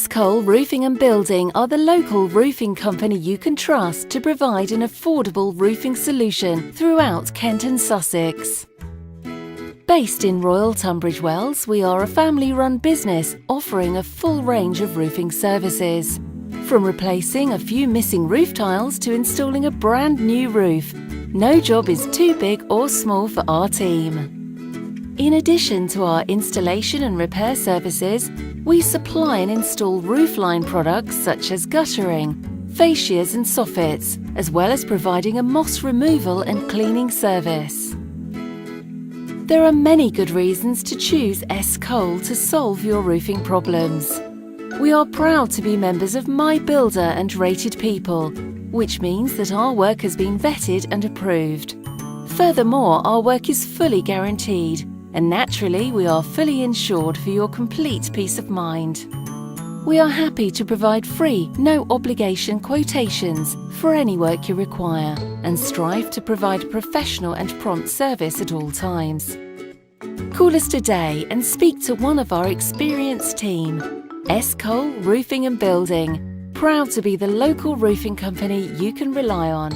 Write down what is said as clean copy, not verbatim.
Cole Roofing and Building are the local roofing company you can trust to provide an affordable roofing solution throughout Kent and Sussex. Based in Royal Tunbridge Wells, we are a family-run business offering a full range of roofing services. From replacing a few missing roof tiles to installing a brand new roof, no job is too big or small for our team. In addition to our installation and repair services, we supply and install roofline products such as guttering, fascias and soffits, as well as providing a moss removal and cleaning service. There are many good reasons to choose Cole to solve your roofing problems. We are proud to be members of My Builder and Rated People, which means that our work has been vetted and approved. Furthermore, our work is fully guaranteed, and naturally we are fully insured for your complete peace of mind. We are happy to provide free, no-obligation quotations for any work you require and strive to provide professional and prompt service at all times. Call us today and speak to one of our experienced team. Cole Roofing and Building, proud to be the local roofing company you can rely on.